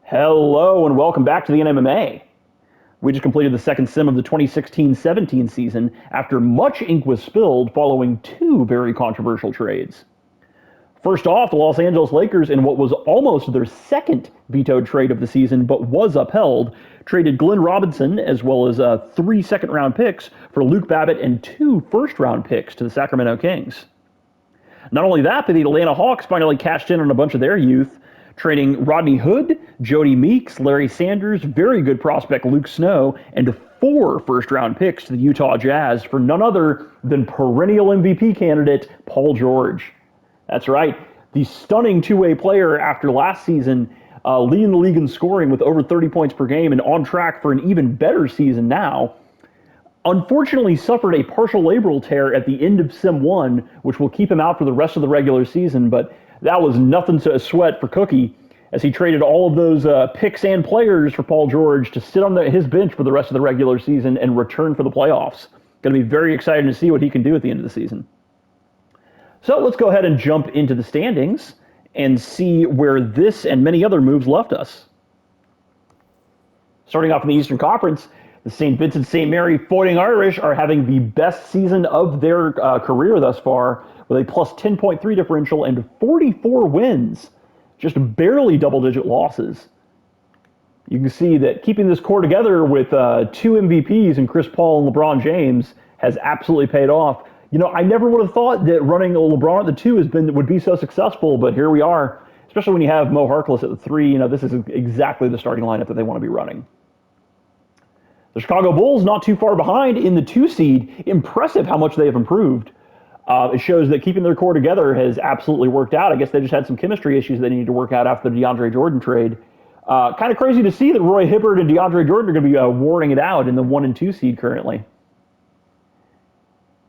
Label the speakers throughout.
Speaker 1: Hello and welcome back to the NMMA. We just completed the second sim of the 2016-17 season after much ink was spilled following two very controversial trades. First off, the Los Angeles Lakers, in what was almost their second vetoed trade of the season but was upheld, traded Glenn Robinson as well as three second-round picks for Luke Babbitt and two first-round picks to the Sacramento Kings. Not only that, but the Atlanta Hawks finally cashed in on a bunch of their youth, trading Rodney Hood, Jody Meeks, Larry Sanders, very good prospect Luke Snow, and four first-round picks to the Utah Jazz for none other than perennial MVP candidate Paul George. That's right, the stunning two-way player after last season, leading the league in scoring with over 30 points per game and on track for an even better season now, unfortunately suffered a partial labral tear at the end of Sim 1, which will keep him out for the rest of the regular season, but that was nothing to sweat for Cookie, as he traded all of those picks and players for Paul George to sit on his bench for the rest of the regular season and return for the playoffs. Going to be very exciting to see what he can do at the end of the season. So let's go ahead and jump into the standings and see where this and many other moves left us. Starting off in the Eastern Conference, the St. Vincent St. Mary Fighting Irish are having the best season of their career thus far, with a plus 10.3 differential and 44 wins, just barely double-digit losses. You can see that keeping this core together with two MVPs in Chris Paul and LeBron James has absolutely paid off. You know, I never would have thought that running LeBron at the two would be so successful, but here we are. Especially when you have Mo Harkless at the three, you know, this is exactly the starting lineup that they want to be running. The Chicago Bulls not too far behind in the 2 seed. Impressive how much they have improved. It shows that keeping their core together has absolutely worked out. I guess they just had some chemistry issues they need to work out after the DeAndre Jordan trade. Kind of crazy to see that Roy Hibbert and DeAndre Jordan are going to be warring it out in the 1 and 2 seed currently.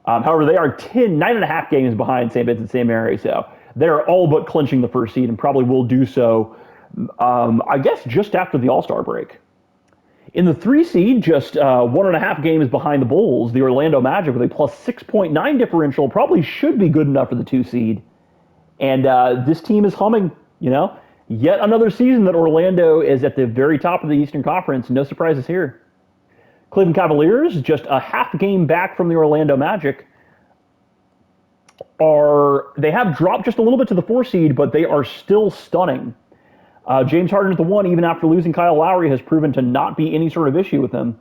Speaker 1: However, they are 9.5 games behind St. Vincent St. Mary, so they're all but clinching the first seed and probably will do so, I guess, just after the All-Star break. In the 3 seed, just 1.5 games behind the Bulls, the Orlando Magic with a plus 6.9 differential probably should be good enough for the 2 seed. And this team is humming, you know. Yet another season that Orlando is at the very top of the Eastern Conference. No surprises here. Cleveland Cavaliers, just a half game back from the Orlando Magic, they have dropped just a little bit to the 4 seed, but they are still stunning. James Harden at the 1, even after losing Kyle Lowry, has proven to not be any sort of issue with him.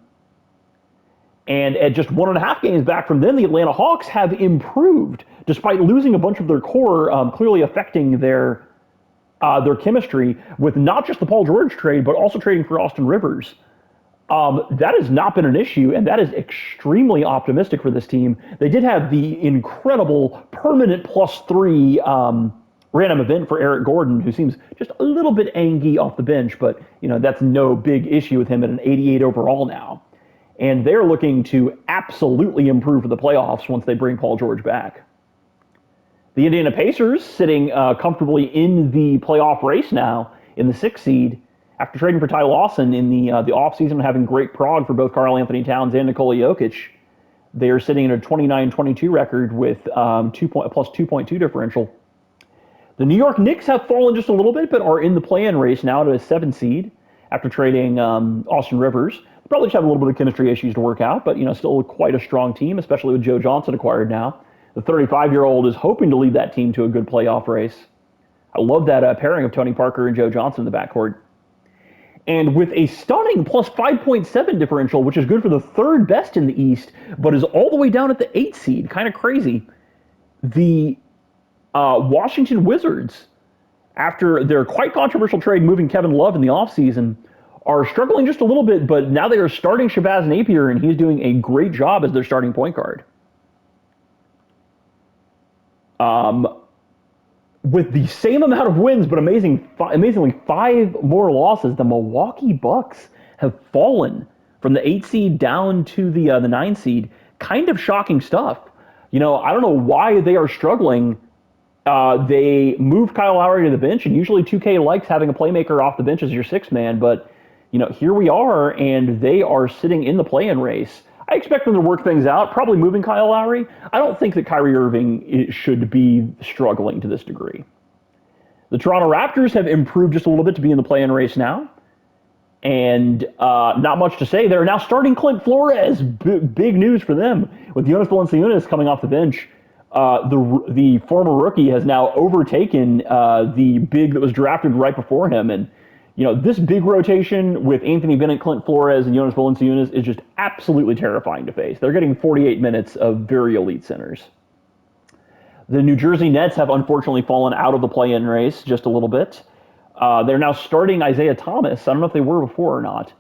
Speaker 1: And at just 1.5 games back from them, the Atlanta Hawks have improved, despite losing a bunch of their core, clearly affecting their chemistry with not just the Paul George trade, but also trading for Austin Rivers. That has not been an issue, and that is extremely optimistic for this team. They did have the incredible permanent +3 random event for Eric Gordon, who seems just a little bit angy off the bench, but you know that's no big issue with him at an 88 overall now. And they're looking to absolutely improve for the playoffs once they bring Paul George back. The Indiana Pacers sitting comfortably in the playoff race now in the 6th seed after trading for Ty Lawson in the offseason and having great prog for both Karl Anthony Towns and Nikola Jokic. They are sitting at a 29-22 record with plus 2.2 differential. The New York Knicks have fallen just a little bit, but are in the play-in race now to a 7 seed after trading Austin Rivers. They probably just have a little bit of chemistry issues to work out, but you know, still quite a strong team, especially with Joe Johnson acquired now. The 35-year-old is hoping to lead that team to a good playoff race. I love that pairing of Tony Parker and Joe Johnson in the backcourt. And with a stunning plus 5.7 differential, which is good for the 3rd best in the East, but is all the way down at the 8th seed, kind of crazy. The Washington Wizards, after their quite controversial trade moving Kevin Love in the offseason, are struggling just a little bit, but now they are starting Shabazz Napier, and he's doing a great job as their starting point guard. With the same amount of wins, but amazingly 5 more losses, the Milwaukee Bucks have fallen from the 8 seed down to the 9 seed. Kind of shocking stuff. You know, I don't know why they are struggling. They moved Kyle Lowry to the bench, and usually 2K likes having a playmaker off the bench as your 6th man, but you know, here we are, and they are sitting in the play-in race. I expect them to work things out, probably moving Kyle Lowry. I don't think that Kyrie Irving should be struggling to this degree. The Toronto Raptors have improved just a little bit to be in the play-in race now. And not much to say. They're now starting Clint Flores. Big news for them with Jonas Valanciunas coming off the bench. The former rookie has now overtaken the big that was drafted right before him. And this big rotation with Anthony Bennett, Clint Flores, and Jonas Valanciunas is just absolutely terrifying to face. They're getting 48 minutes of very elite centers. The New Jersey Nets have unfortunately fallen out of the play-in race just a little bit. They're now starting Isaiah Thomas. I don't know if they were before or not.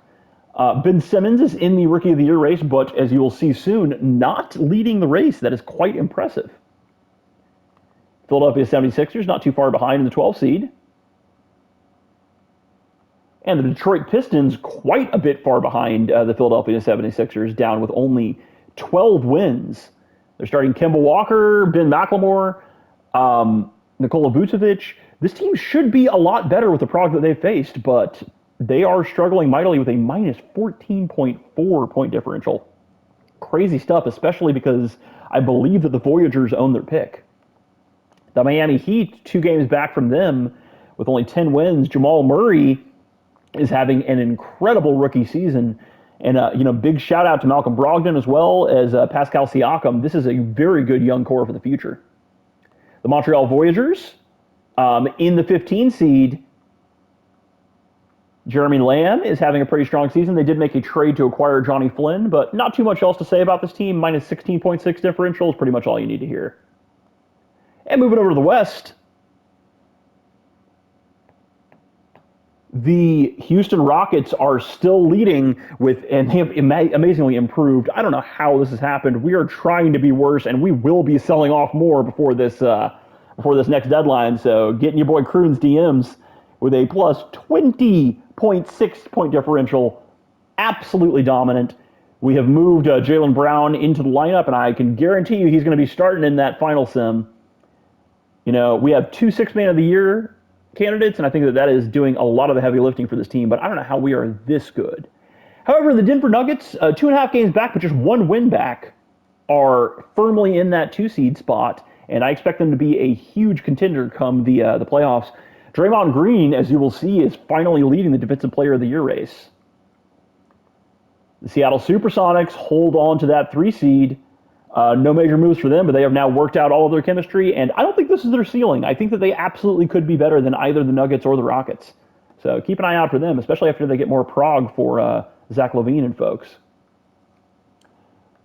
Speaker 1: Ben Simmons is in the Rookie of the Year race, but as you will see soon, not leading the race. That is quite impressive. Philadelphia 76ers not too far behind in the 12 seed. And the Detroit Pistons quite a bit far behind the Philadelphia 76ers, down with only 12 wins. They're starting Kemba Walker, Ben McLemore, Nikola Vucevic. This team should be a lot better with the prog that they've faced, but they are struggling mightily with a minus 14.4 point differential. Crazy stuff, especially because I believe that the Voyagers own their pick. The Miami Heat, 2 games back from them with only 10 wins. Jamal Murray is having an incredible rookie season. And, big shout out to Malcolm Brogdon as well as Pascal Siakam. This is a very good young core for the future. The Montreal Voyagers, in the 15 seed, Jeremy Lamb is having a pretty strong season. They did make a trade to acquire Johnny Flynn, but not too much else to say about this team. Minus 16.6 differential is pretty much all you need to hear. And moving over to the West, the Houston Rockets are still leading and they have amazingly improved. I don't know how this has happened. We are trying to be worse, and we will be selling off more before this next deadline. So getting your boy Kroon's DMs with a plus 20.6 point differential, absolutely dominant. We have moved Jaylen Brown into the lineup, and I can guarantee you he's going to be starting in that final sim. We have 2 6-man of the year candidates, and I think that is doing a lot of the heavy lifting for this team, but I don't know how we are this good. However, the Denver Nuggets, 2.5 games back, but just 1 win back, are firmly in that 2 seed spot, and I expect them to be a huge contender come the playoffs. Draymond Green, as you will see, is finally leading the Defensive Player of the Year race. The Seattle Supersonics hold on to that 3 seed. No major moves for them, but they have now worked out all of their chemistry, and I don't think this is their ceiling. I think that they absolutely could be better than either the Nuggets or the Rockets. So keep an eye out for them, especially after they get more prog for Zach LaVine and folks.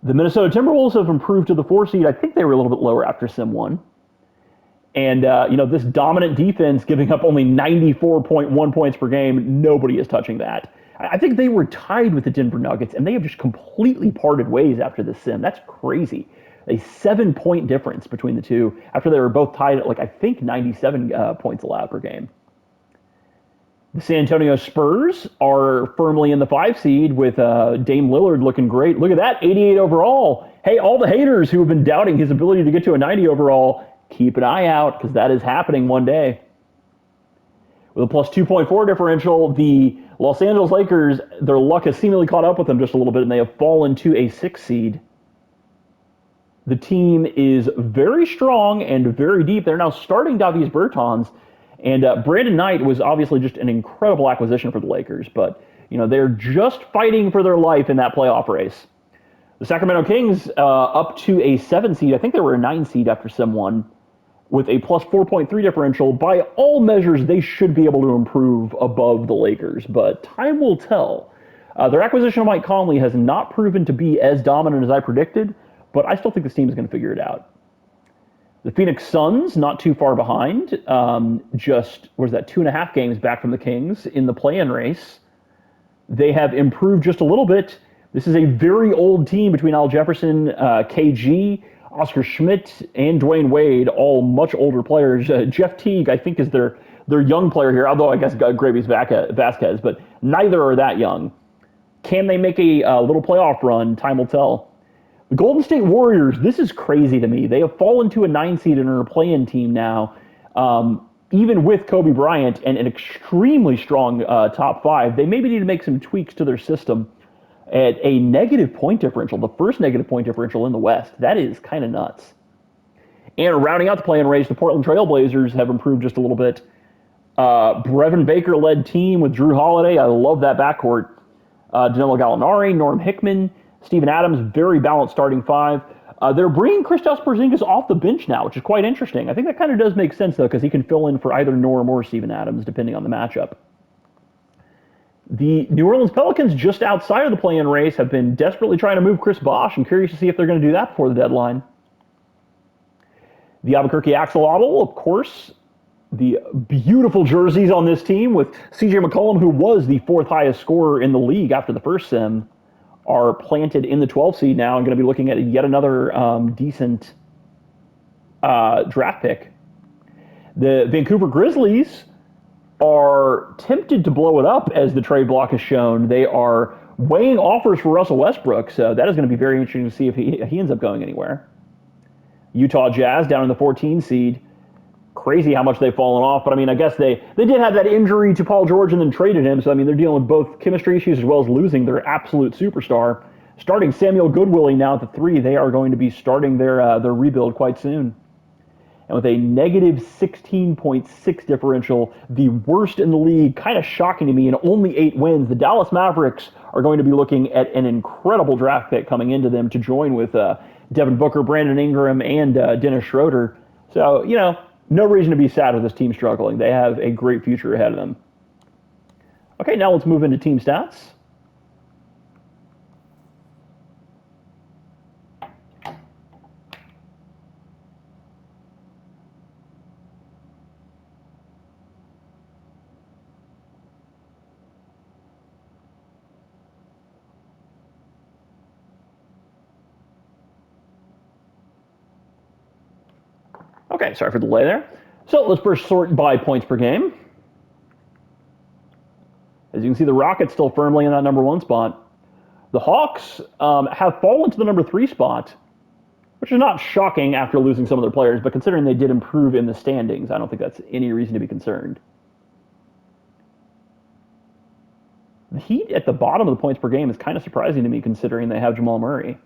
Speaker 1: The Minnesota Timberwolves have improved to the 4 seed. I think they were a little bit lower after Sim 1. And, this dominant defense giving up only 94.1 points per game, nobody is touching that. I think they were tied with the Denver Nuggets, and they have just completely parted ways after this sim. That's crazy. A 7-point difference between the two after they were both tied at, I think 97 points allowed per game. The San Antonio Spurs are firmly in the 5 seed with Dame Lillard looking great. Look at that, 88 overall. Hey, all the haters who have been doubting his ability to get to a 90 overall, keep an eye out because that is happening one day. With a plus 2.4 differential, the Los Angeles Lakers, their luck has seemingly caught up with them just a little bit, and they have fallen to a 6 seed. The team is very strong and very deep. They're now starting Davis Bertans, and Brandon Knight was obviously just an incredible acquisition for the Lakers, but they're just fighting for their life in that playoff race. The Sacramento Kings up to a 7 seed. I think they were a 9 seed after Sim 1. With a plus 4.3 differential. By all measures, they should be able to improve above the Lakers, but time will tell. Their acquisition of Mike Conley has not proven to be as dominant as I predicted, but I still think this team is going to figure it out. The Phoenix Suns, not too far behind, just 2.5 games back from the Kings in the play-in race. They have improved just a little bit. This is a very old team between Al Jefferson, KG, Oscar Schmidt, and Dwayne Wade, all much older players. Jeff Teague, I think, is their young player here, although I guess Gravy's Vasquez, but neither are that young. Can they make a little playoff run? Time will tell. The Golden State Warriors, this is crazy to me. They have fallen to a 9 seed and are a play-in team now, even with Kobe Bryant and an extremely strong top 5. They maybe need to make some tweaks to their system. At a negative point differential, the first negative point differential in the West. That is kind of nuts. And rounding out the play-in race, the Portland Trail Blazers have improved just a little bit. Brevin Baker-led team with Drew Holiday. I love that backcourt. Danilo Gallinari, Norm Hickman, Steven Adams, very balanced starting five. They're bringing Kristaps Porzingis off the bench now, which is quite interesting. I think that kind of does make sense, though, because he can fill in for either Norm or Steven Adams, depending on the matchup. The New Orleans Pelicans, just outside of the play-in race, have been desperately trying to move Chris Bosh. I'm curious to see if they're going to do that before the deadline. The Albuquerque Axolotl, of course, the beautiful jerseys on this team with C.J. McCollum, who was the fourth highest scorer in the league after the first sim, are planted in the 12 seed now and going to be looking at yet another decent draft pick. The Vancouver Grizzlies are tempted to blow it up, as the trade block has shown. They are weighing offers for Russell Westbrook, so that is going to be very interesting to see if he ends up going anywhere. Utah Jazz down in the 14 seed. Crazy how much they've fallen off, but I mean, I guess they did have that injury to Paul George and then traded him, so I mean, they're dealing with both chemistry issues as well as losing their absolute superstar. Starting Samuel Goodwillie now at the 3, they are going to be starting their rebuild quite soon. And with a negative 16.6 differential, the worst in the league, kind of shocking to me, and only 8 wins, the Dallas Mavericks are going to be looking at an incredible draft pick coming into them to join with Devin Booker, Brandon Ingram, and Dennis Schroeder. So, no reason to be sad with this team struggling. They have a great future ahead of them. Okay, now let's move into team stats. Okay, sorry for the delay there. So let's first sort by points per game. As you can see, the Rockets still firmly in that number 1 spot. The Hawks have fallen to the number 3 spot, which is not shocking after losing some of their players, but considering they did improve in the standings, I don't think that's any reason to be concerned. The Heat at the bottom of the points per game is kind of surprising to me, considering they have Jamal Murray,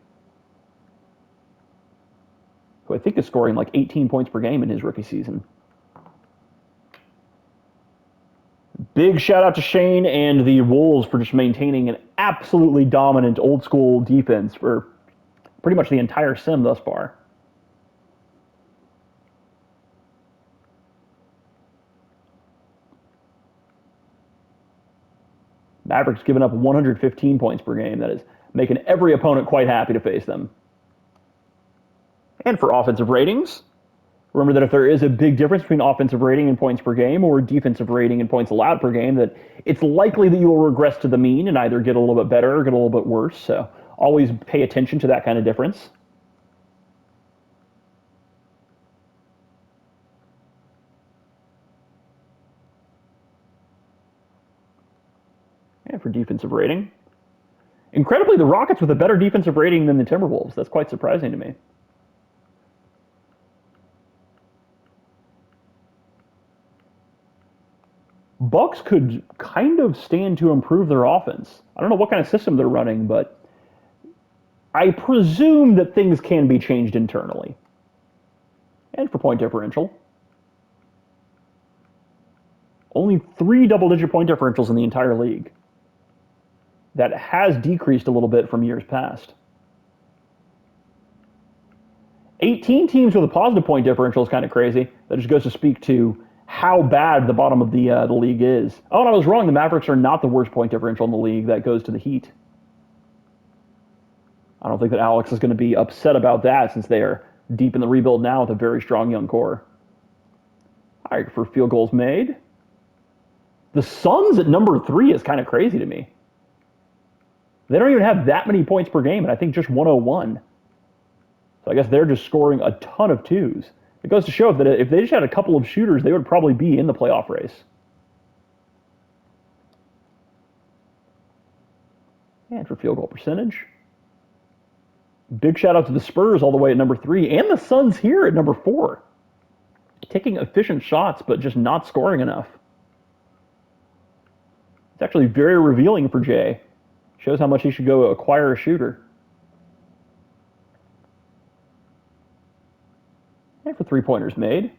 Speaker 1: who I think is scoring like 18 points per game in his rookie season. Big shout out to Shane and the Wolves for just maintaining an absolutely dominant old school defense for pretty much the entire sim thus far. Mavericks giving up 115 points per game. That is making every opponent quite happy to face them. And for offensive ratings, remember that if there is a big difference between offensive rating and points per game or defensive rating and points allowed per game, that it's likely that you will regress to the mean and either get a little bit better or get a little bit worse. So always pay attention to that kind of difference. And for defensive rating, incredibly, the Rockets with a better defensive rating than the Timberwolves. That's quite surprising to me. Bucks could kind of stand to improve their offense. I don't know what kind of system they're running, but I presume that things can be changed internally. And for point differential, only 3 double-digit point differentials in the entire league. That has decreased a little bit from years past. 18 teams with a positive point differential is kind of crazy. That just goes to speak to how bad the bottom of the league is. Oh, and I was wrong. The Mavericks are not the worst point differential in the league. That goes to the Heat. I don't think that Alex is going to be upset about that, since they are deep in the rebuild now with a very strong young core. All right, for field goals made, the Suns at number 3 is kind of crazy to me. They don't even have that many points per game, and I think just 101. So I guess they're just scoring a ton of 2s. It goes to show that if they just had a couple of shooters, they would probably be in the playoff race. And for field goal percentage, big shout out to the Spurs all the way at number 3, and the Suns here at number 4. Taking efficient shots, but just not scoring enough. It's actually very revealing for Jay. Shows how much he should go acquire a shooter. And for 3-pointers made,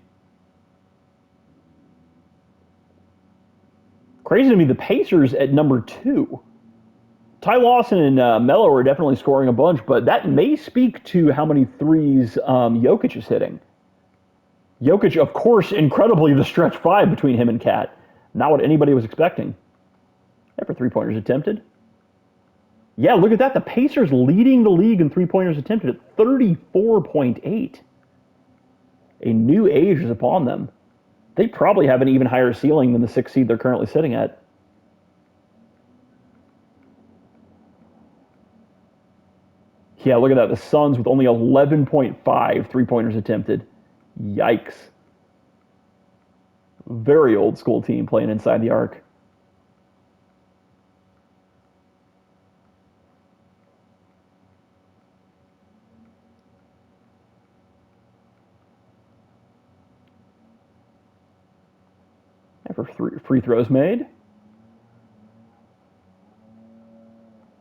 Speaker 1: Crazy to me, the Pacers at number 2. Ty Lawson and Melo are definitely scoring a bunch, but that may speak to how many threes Jokic is hitting. Jokic, of course, incredibly the stretch 5 between him and Cat. Not what anybody was expecting. For three-pointers attempted. Yeah, look at that. The Pacers leading the league in three-pointers attempted at 34.8. A new age is upon them. They probably have an even higher ceiling than the 6th seed they're currently sitting at. Yeah, look at that. The Suns with only 11.5 three-pointers attempted. Yikes. Very old school team playing inside the arc. And for free throws made.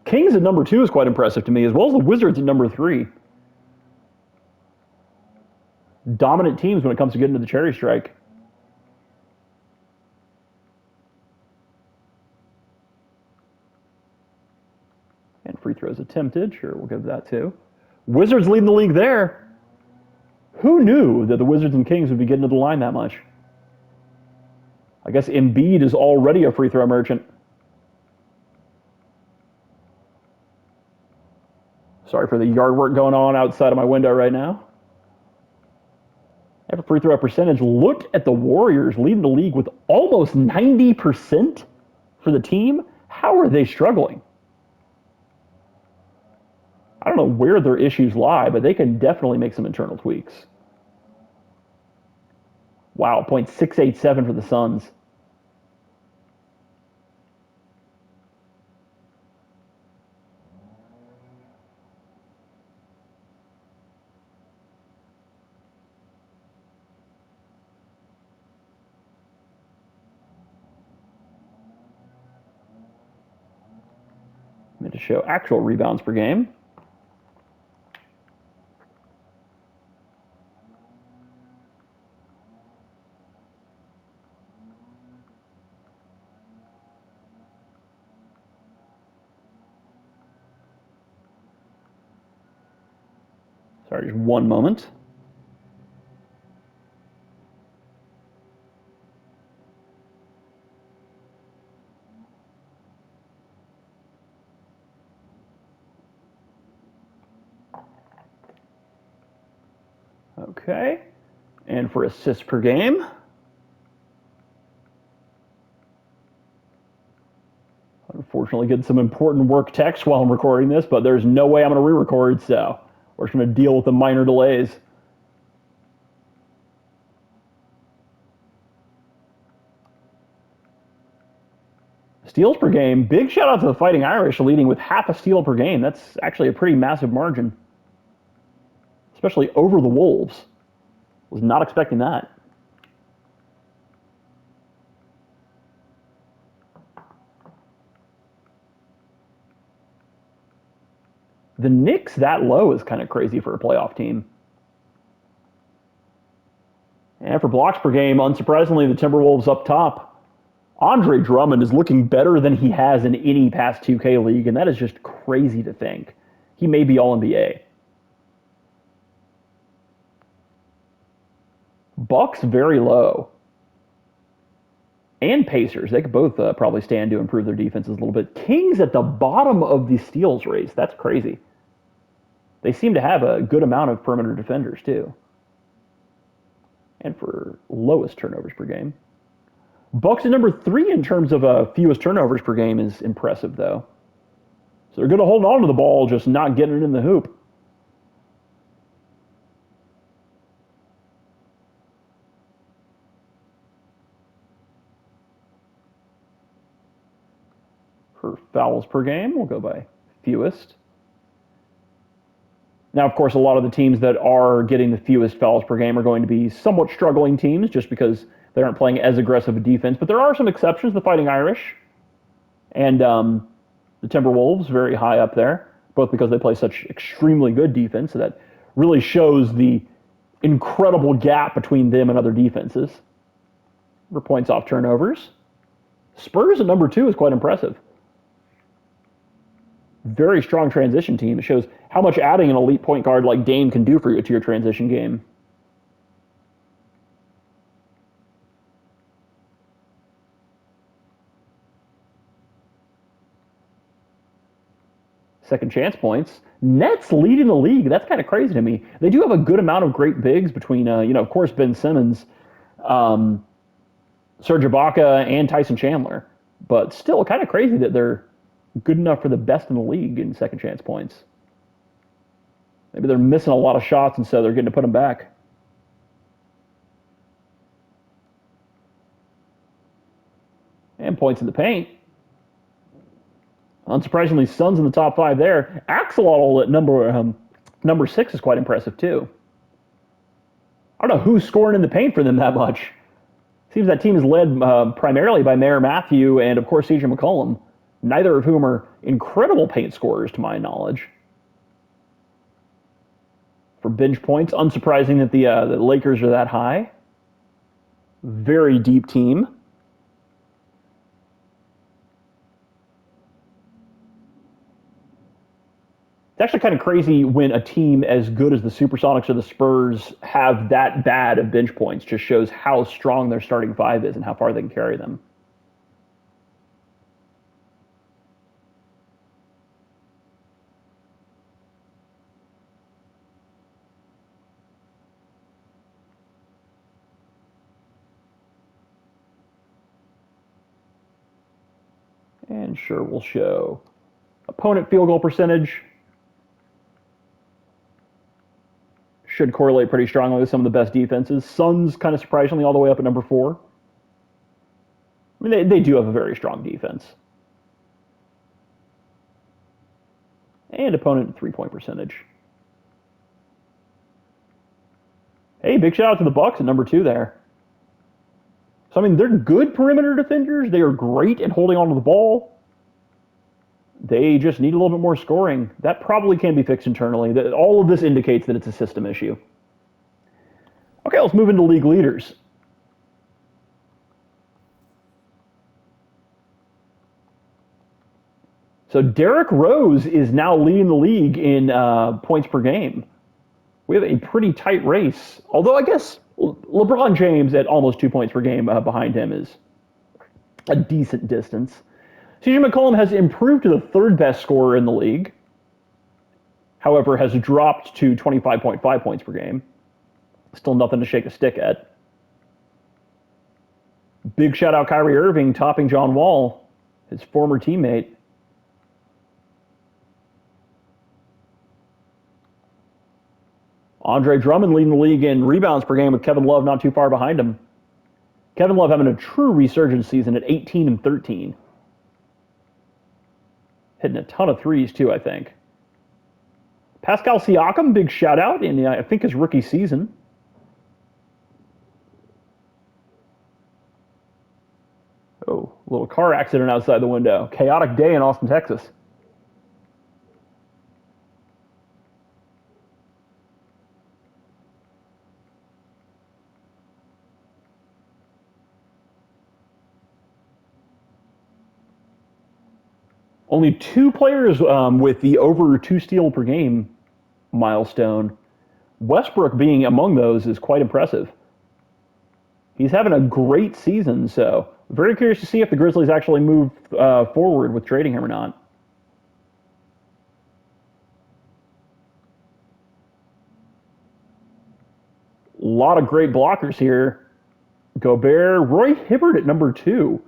Speaker 1: Kings at number 2 is quite impressive to me, as well as the Wizards at number 3. Dominant teams when it comes to getting to the cherry strike. And free throws attempted. Sure, we'll give that too. Wizards leading the league there. Who knew that the Wizards and Kings would be getting to the line that much? I guess Embiid is already a free throw merchant. Sorry for the yard work going on outside of my window right now. Have a free throw percentage. Look at the Warriors leading the league with almost 90% for the team. How are they struggling? I don't know where their issues lie, but they can definitely make some internal tweaks. Wow, .687 for the Suns. To show actual rebounds per game. Sorry, just one moment. Okay. And for assists per game. Unfortunately, getting some important work text while I'm recording this, but there's no way I'm going to re-record, so we're just going to deal with the minor delays. Steals per game. Big shout out to the Fighting Irish leading with half a steal per game. That's actually a pretty massive margin, especially over the Wolves. Was not expecting that. The Knicks that low is kind of crazy for a playoff team. And for blocks per game, unsurprisingly, the Timberwolves up top. Andre Drummond is looking better than he has in any past 2K league, and that is just crazy to think. He may be All-NBA. Bucks very low. And Pacers, they could both probably stand to improve their defenses a little bit. Kings at the bottom of the steals race. That's crazy. They seem to have a good amount of perimeter defenders, too. And for lowest turnovers per game. Bucks at number 3 in terms of fewest turnovers per game is impressive, though. So they're good at holding on to the ball, just not getting it in the hoop. For fouls per game, we'll go by fewest. Now, of course, a lot of the teams that are getting the fewest fouls per game are going to be somewhat struggling teams just because they aren't playing as aggressive a defense. But there are some exceptions, the Fighting Irish and the Timberwolves, very high up there, both because they play such extremely good defense. So that really shows the incredible gap between them and other defenses. For points off turnovers, Spurs at number 2 is quite impressive. Very strong transition team. It shows how much adding an elite point guard like Dame can do for you to your transition game. Second chance points. Nets leading the league. That's kind of crazy to me. They do have a good amount of great bigs between, of course, Ben Simmons, um, Serge Ibaka, and Tyson Chandler. But still, kind of crazy that they're good enough for the best in the league in second chance points. Maybe they're missing a lot of shots, and so they're getting to put them back. And points in the paint. Unsurprisingly, Suns in the top 5 there. Axelotl at number 6 is quite impressive too. I don't know who's scoring in the paint for them that much. Seems that team is led primarily by Mayor Matthew and, of course, CJ McCollum, neither of whom are incredible paint scorers to my knowledge. For bench points, unsurprising that the Lakers are that high. Very deep team. It's actually kind of crazy when a team as good as the Supersonics or the Spurs have that bad of bench points. Just shows how strong their starting 5 is and how far they can carry them. And sure, we'll show opponent field goal percentage. Should correlate pretty strongly with some of the best defenses. Suns, kind of surprisingly, all the way up at number 4. I mean, they do have a very strong defense. And opponent three-point percentage. Hey, big shout out to the Bucks at number 2 there. So, I mean, they're good perimeter defenders. They are great at holding onto the ball. They just need a little bit more scoring. That probably can be fixed internally. All of this indicates that it's a system issue. Okay, let's move into league leaders. So Derrick Rose is now leading the league in points per game. We have a pretty tight race. Although I guess LeBron James at almost 2 points per game behind him is a decent distance. CJ McCollum has improved to the 3rd best scorer in the league. However, has dropped to 25.5 points per game. Still nothing to shake a stick at. Big shout out Kyrie Irving topping John Wall, his former teammate. Andre Drummond leading the league in rebounds per game with Kevin Love not too far behind him. Kevin Love having a true resurgence season at 18 and 13. Hitting a ton of threes, too, I think. Pascal Siakam, big shout out in, I think, his rookie season. Oh, a little car accident outside the window. Chaotic day in Austin, Texas. Only 2 players with the over 2 steal per game milestone. Westbrook being among those is quite impressive. He's having a great season, so very curious to see if the Grizzlies actually move forward with trading him or not. A lot of great blockers here. Gobert, Roy Hibbert at number 2,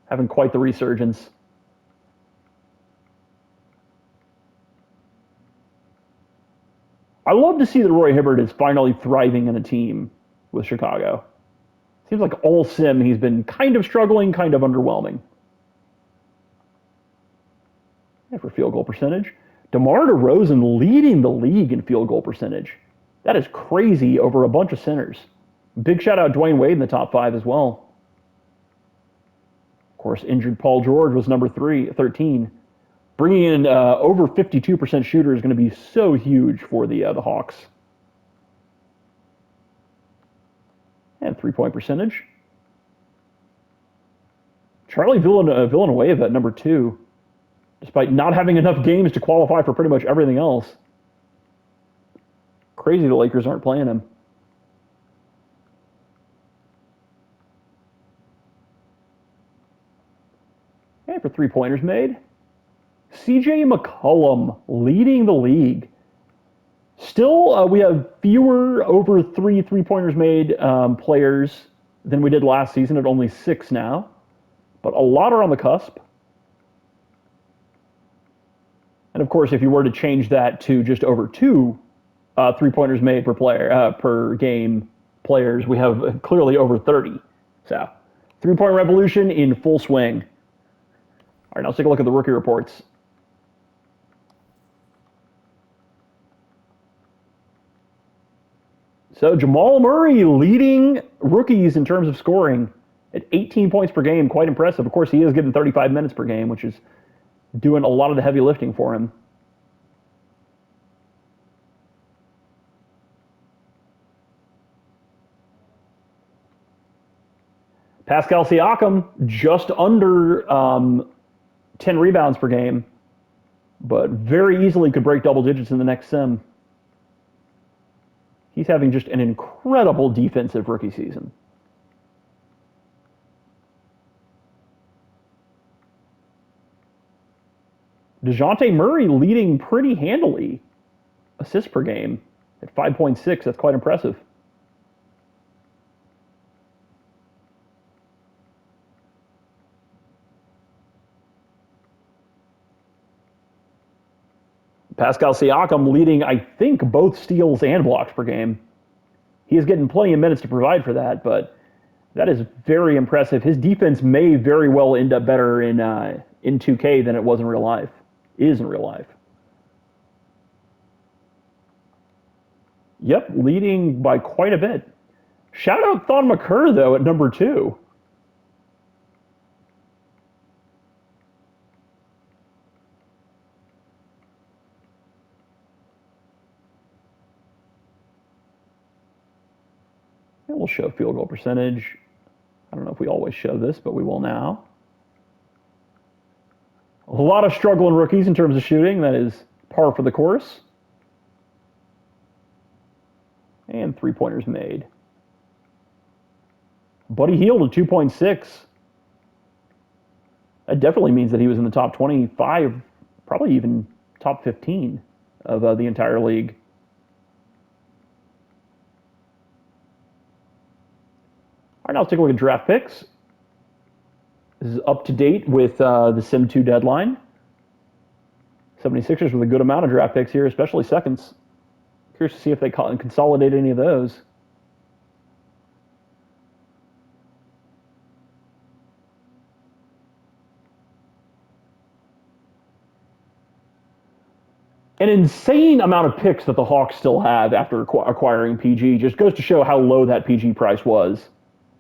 Speaker 1: having quite the resurgence. I love to see that Roy Hibbert is finally thriving in a team with Chicago. Seems like all sim he's been kind of struggling, kind of underwhelming. And for field goal percentage, DeMar DeRozan leading the league in field goal percentage. That is crazy over a bunch of centers. Big shout out Dwayne Wade in the top 5 as well. Of course, injured Paul George was number 13. Bringing in over 52% shooter is going to be so huge for the Hawks. And 3-point percentage. Charlie Villanueva at number 2, despite not having enough games to qualify for pretty much everything else. Crazy the Lakers aren't playing him. Okay, for three-pointers made. CJ McCollum leading the league. Still, we have fewer over three-pointers made players than we did last season at only 6 now. But a lot are on the cusp. And of course, if you were to change that to just over 2 three-pointers made per player per game players, we have clearly over 30. So, three-point revolution in full swing. All right, now let's take a look at the rookie reports. So Jamal Murray leading rookies in terms of scoring at 18 points per game. Quite impressive. Of course, he is getting 35 minutes per game, which is doing a lot of the heavy lifting for him. Pascal Siakam just under 10 rebounds per game, but very easily could break double digits in the next sim. He's having just an incredible defensive rookie season. DeJounte Murray leading pretty handily. Assists per game at 5.6. That's quite impressive. Pascal Siakam leading, I think, both steals and blocks per game. He is getting plenty of minutes to provide for that, but that is very impressive. His defense may very well end up better in 2K than it was in real life. Is in real life. Yep, leading by quite a bit. Shout out Thon McCurr, though, at number 2. And we'll show field goal percentage. I don't know if we always show this, but we will now. A lot of struggling rookies in terms of shooting. That is par for the course. And three-pointers made. Buddy Hield at 2.6. That definitely means that he was in the top 25, probably even top 15 of the entire league. All right, now let's take a look at draft picks. This is up to date with the Sim 2 deadline. 76ers with a good amount of draft picks here, especially seconds. Curious to see if they consolidate any of those. An insane amount of picks that the Hawks still have after acquiring PG just goes to show how low that PG price was.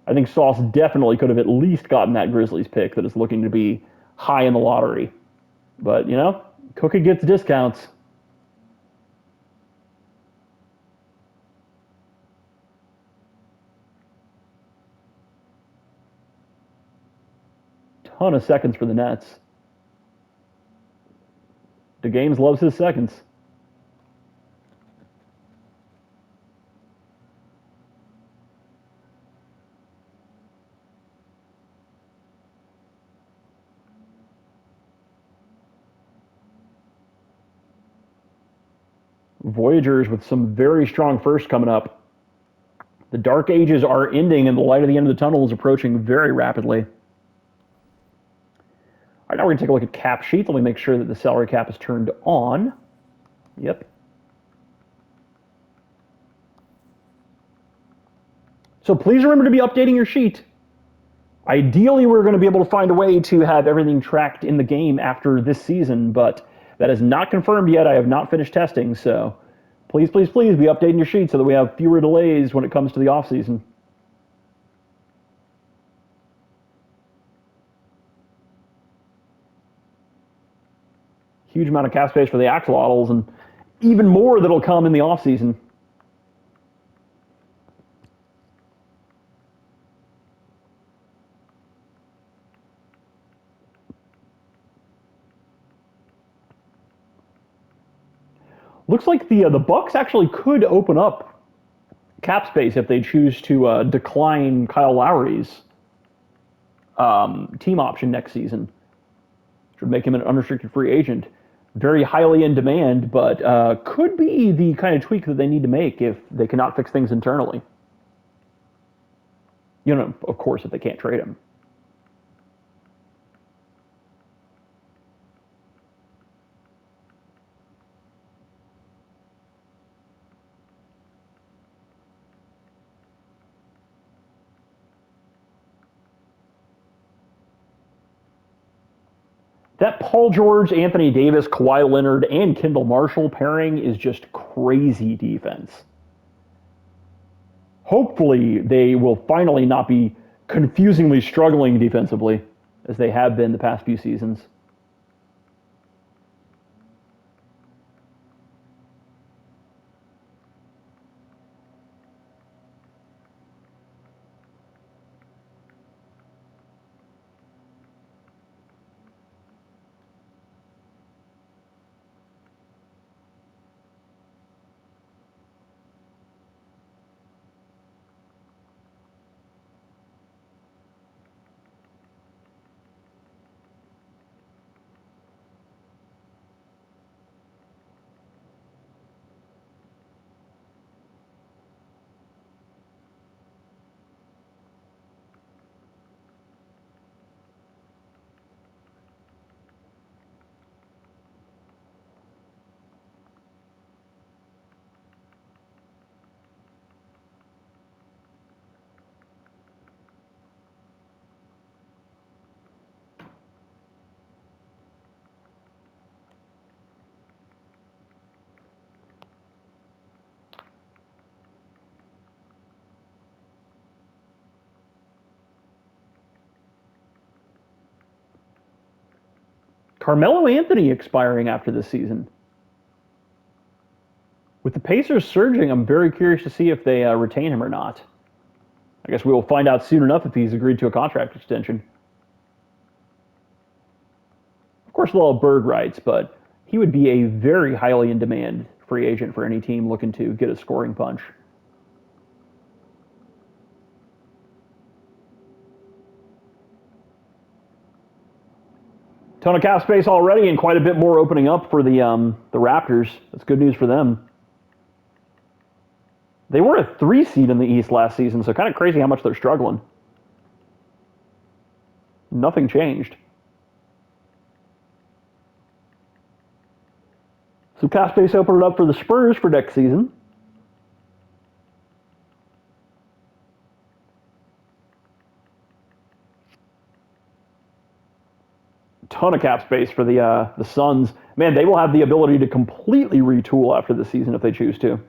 Speaker 1: I think Sauce definitely could have at least gotten that Grizzlies pick that is looking to be high in the lottery. But, you know, Cookie gets discounts. Ton of seconds for the Nets. DeGames loves his seconds. Voyagers with some very strong firsts coming up. The dark ages are ending and the light at the end of the tunnel is approaching very rapidly. All right, now we're going to take a look at cap sheet. Let me make sure that the salary cap is turned on. Yep. So please remember to be updating your sheet. Ideally, we're going to be able to find a way to have everything tracked in the game after this season, but that is not confirmed yet. I have not finished testing, so please, please, please be updating your sheet so that we have fewer delays when it comes to the offseason. Huge amount of cap space for the axolotls, and even more that'll come in the offseason. Looks like the Bucks actually could open up cap space if they choose to decline Kyle Lowry's team option next season, which would make him an unrestricted free agent. Very highly in demand, but could be the kind of tweak that they need to make if they cannot fix things internally. Of course, if they can't trade him. That Paul George, Anthony Davis, Kawhi Leonard, and Kendall Marshall pairing is just crazy defense. Hopefully, they will finally not be confusingly struggling defensively as they have been the past few seasons. Carmelo Anthony expiring after this season. With the Pacers surging, I'm very curious to see if they retain him or not. I guess we will find out soon enough if he's agreed to a contract extension. Of course, they'll have bird rights, but he would be a very highly in demand free agent for any team looking to get a scoring punch. Ton of cap space already, and quite a bit more opening up for the Raptors. That's good news for them. They were a 3 seed in the East last season, so kind of crazy how much they're struggling. Nothing changed. So cap space opened it up for the Spurs for next season. Ton of cap space for the Suns. Man, they will have the ability to completely retool after the season if they choose to.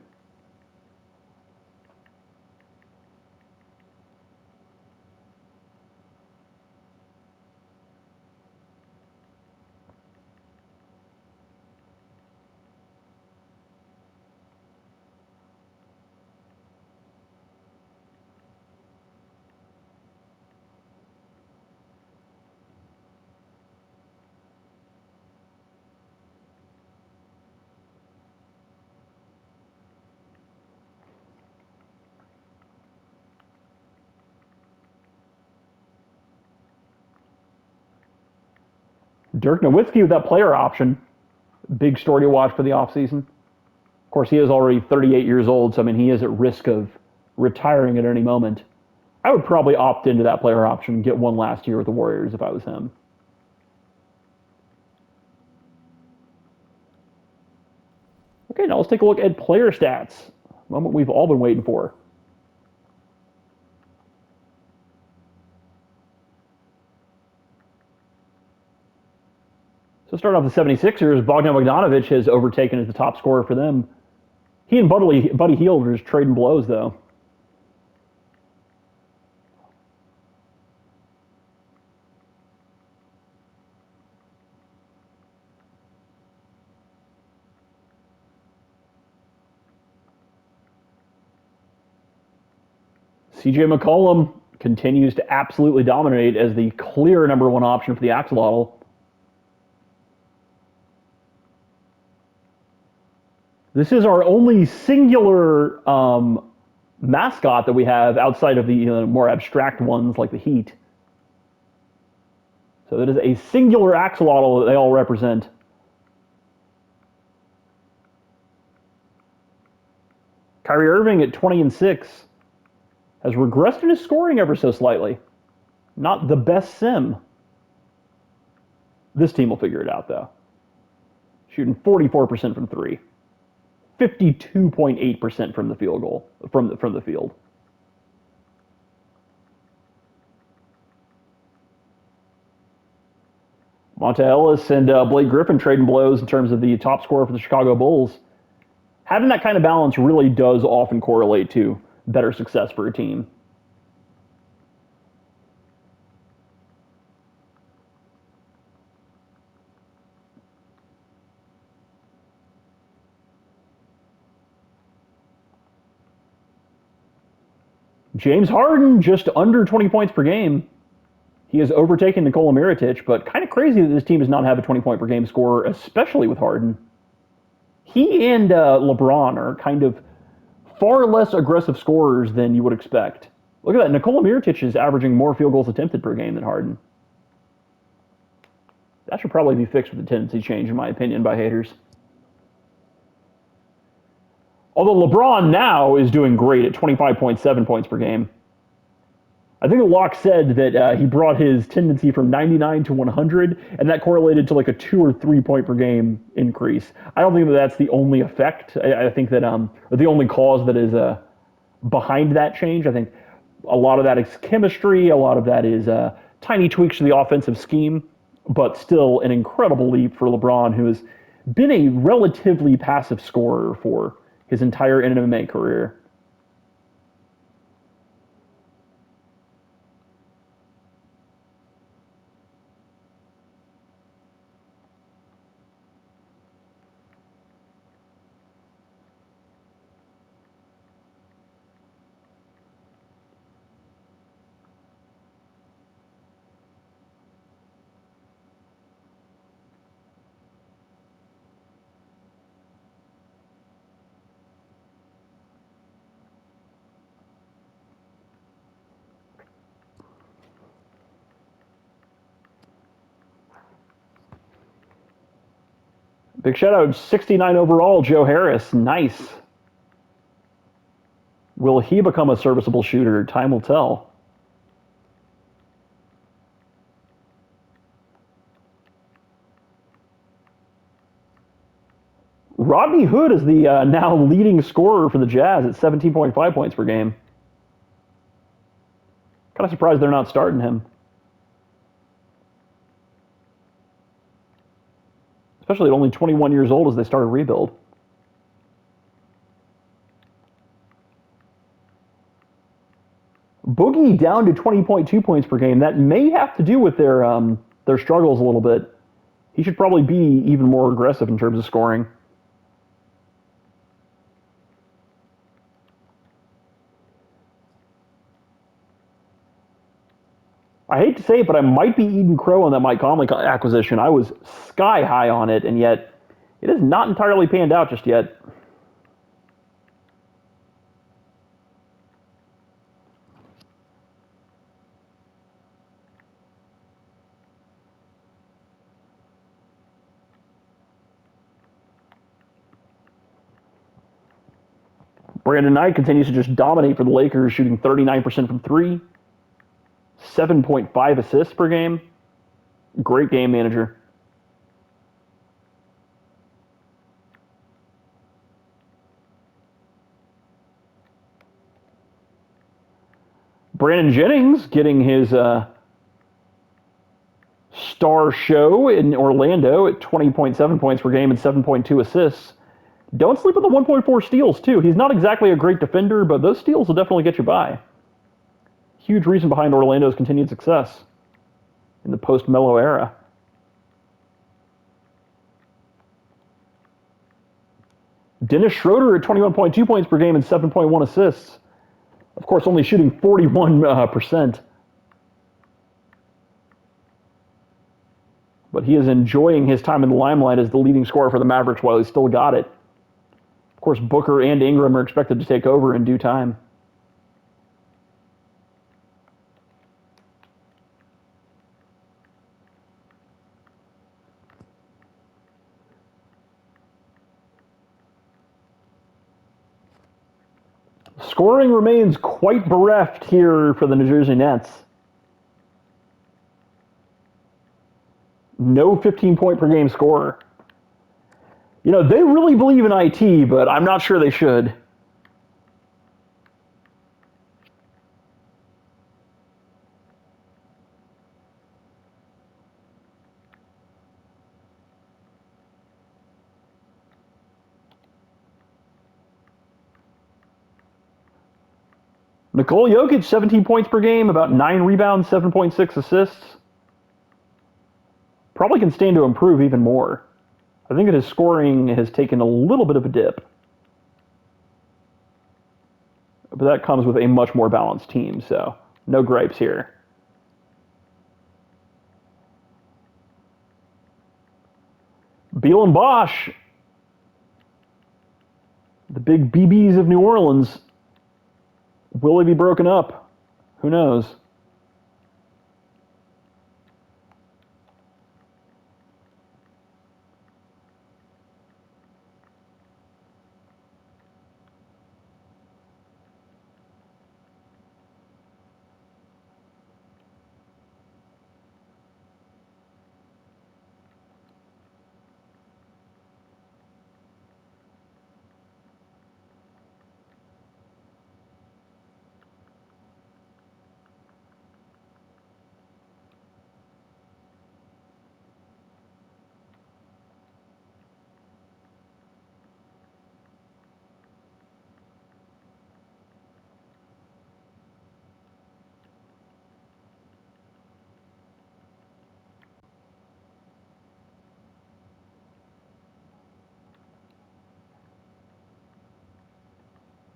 Speaker 1: Dirk Nowitzki with that player option. Big story to watch for the offseason. Of course, he is already 38 years old, so I mean, he is at risk of retiring at any moment. I would probably opt into that player option and get one last year with the Warriors if I was him. Okay, now let's take a look at player stats. A moment we've all been waiting for. So start off the 76ers. Bogdan Bogdanovic has overtaken as the top scorer for them. He and Buddy Hield are just trading blows, though. CJ McCollum continues to absolutely dominate as the clear number one option for the Axolotl. This is our only singular mascot that we have outside of the more abstract ones like the Heat. So that is a singular axolotl that they all represent. Kyrie Irving at 20-6 has regressed in his scoring ever so slightly. Not the best sim. This team will figure it out though. Shooting 44% from three, 52.8% from the field goal from the field. Monta Ellis and Blake Griffin trading blows in terms of the top scorer for the Chicago Bulls. Having that kind of balance really does often correlate to better success for a team. James Harden just under 20 points per game. He has overtaken Nikola Mirotic, but kind of crazy that this team does not have a 20-point per game scorer, especially with Harden. He and LeBron are kind of far less aggressive scorers than you would expect. Look at that. Nikola Mirotic is averaging more field goals attempted per game than Harden. That should probably be fixed with a tendency change, in my opinion, by haters. Although LeBron now is doing great at 25.7 points per game. I think the lock said that he brought his tendency from 99 to 100, and that correlated to like a 2 or 3 point per game increase. I don't think that that's the only effect. I think that or the only cause that is behind that change. I think a lot of that is chemistry. A lot of that is tiny tweaks to the offensive scheme, but still an incredible leap for LeBron, who has been a relatively passive scorer for his entire MMA career. Big shout out, 69 overall, Joe Harris. Nice. Will he become a serviceable shooter? Time will tell. Rodney Hood is the now leading scorer for the Jazz at 17.5 points per game. Kind of surprised they're not starting him. Especially at only 21 years old as they start a rebuild. Boogie down to 20.2 points per game. That may have to do with their struggles a little bit. He should probably be even more aggressive in terms of scoring. I hate to say it, but I might be eating crow on that Mike Conley acquisition. I was sky high on it, and yet it has not entirely panned out just yet. Brandon Knight continues to just dominate for the Lakers, shooting 39% from three, 7.5 assists per game. Great game manager. Brandon Jennings getting his star show in Orlando at 20.7 points per game and 7.2 assists. Don't sleep on the 1.4 steals, too. He's not exactly a great defender, but those steals will definitely get you by. Huge reason behind Orlando's continued success in the post-Melo era. Dennis Schroeder at 21.2 points per game and 7.1 assists. Of course, only shooting 41%. But he is enjoying his time in the limelight as the leading scorer for the Mavericks while he's still got it. Of course, Booker and Ingram are expected to take over in due time. Scoring remains quite bereft here for the New Jersey Nets. No 15-point per game scorer. You know, they really believe in IT, but I'm not sure they should. Nikola Jokic, 17 points per game, about 9 rebounds, 7.6 assists. Probably can stand to improve even more. I think that his scoring has taken a little bit of a dip. But that comes with a much more balanced team, so no gripes here. Beal and Bosch, the big BBs of New Orleans, will they be broken up? Who knows?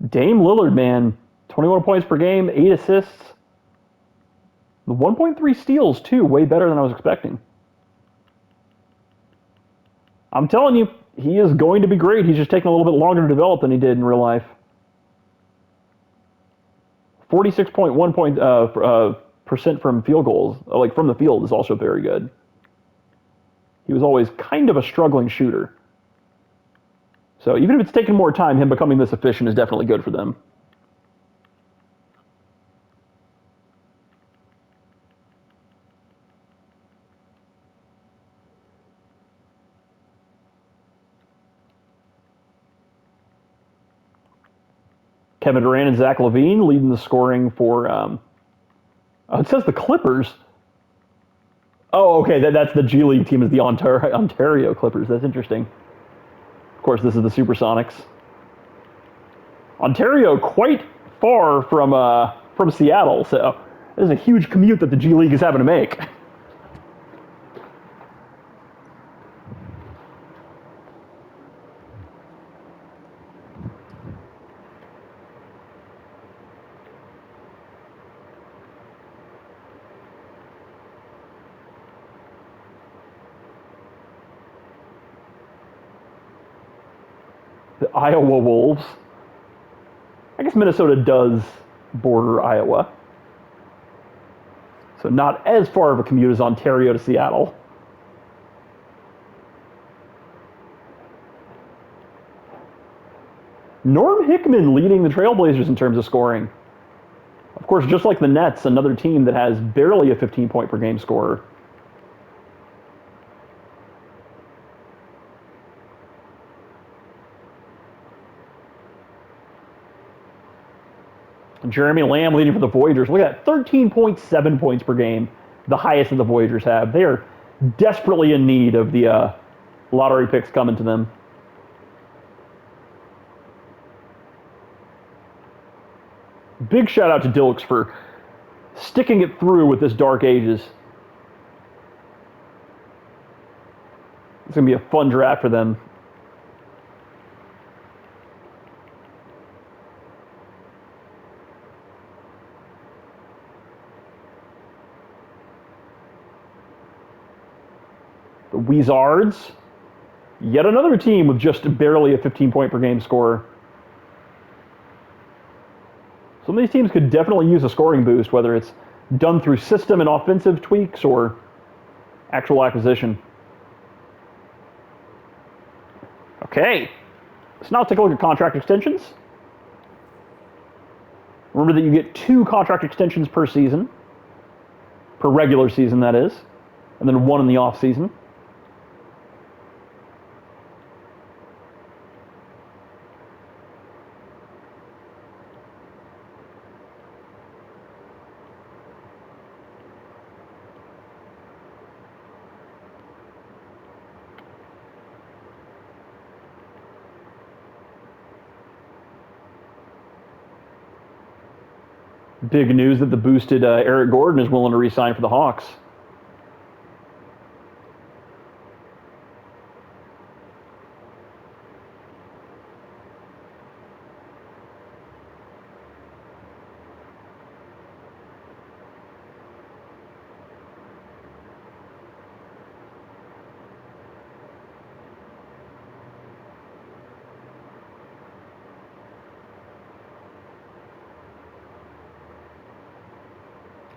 Speaker 1: Dame Lillard, man, 21 points per game, 8 assists, 1.3 steals, too, way better than I was expecting. I'm telling you, he is going to be great. He's just taking a little bit longer to develop than he did in real life. 46.1 percent from field goals, like from the field, is also very good. He was always kind of a struggling shooter. So even if it's taken more time, him becoming this efficient is definitely good for them. Kevin Durant and Zach LaVine leading the scoring for. Oh, it says the Clippers. Oh, okay. That's the G League team is the Ontario Clippers. That's interesting. Of course, this is the Supersonics. Ontario quite far from Seattle, so this is a huge commute that the G League is having to make. The Iowa Wolves. I guess Minnesota does border Iowa. So not as far of a commute as Ontario to Seattle. Norm Hickman leading the Trailblazers in terms of scoring. Of course, just like the Nets, another team that has barely a 15-point per game scorer. Jeremy Lamb leading for the Voyagers. Look at that, 13.7 points per game, the highest that the Voyagers have. They are desperately in need of the lottery picks coming to them. Big shout out to Dilks for sticking it through with this Dark Ages. It's going to be a fun draft for them. The Wizards. Yet another team with just barely a 15-point per game score. Some of these teams could definitely use a scoring boost, whether it's done through system and offensive tweaks or actual acquisition. Okay, so now let's take a look at contract extensions. Remember that you get 2 contract extensions per season, per regular season that is, and then 1 in the off season. Big news that the boosted Eric Gordon is willing to re-sign for the Hawks.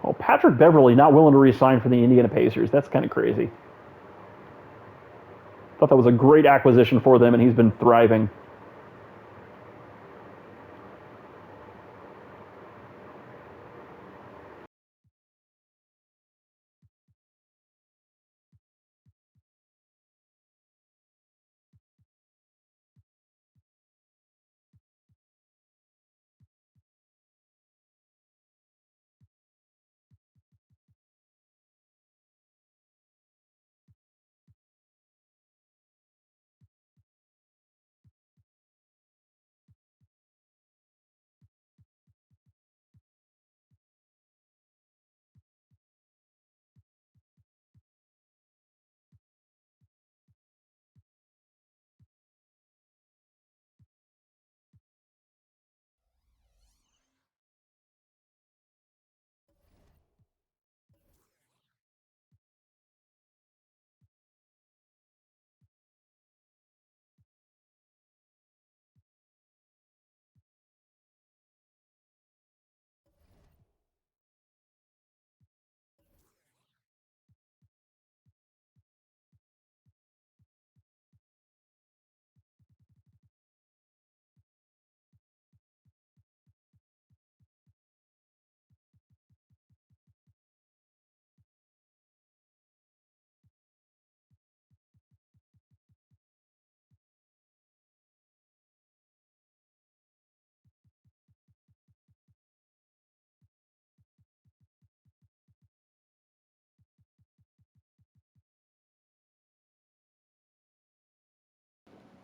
Speaker 1: Well, Patrick Beverley not willing to re-sign for the Indiana Pacers. That's kind of crazy. Thought that was a great acquisition for them, and he's been thriving.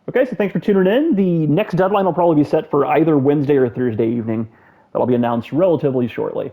Speaker 1: Okay, so thanks for tuning in. The next deadline will probably be set for either Wednesday or Thursday evening. That'll be announced relatively shortly.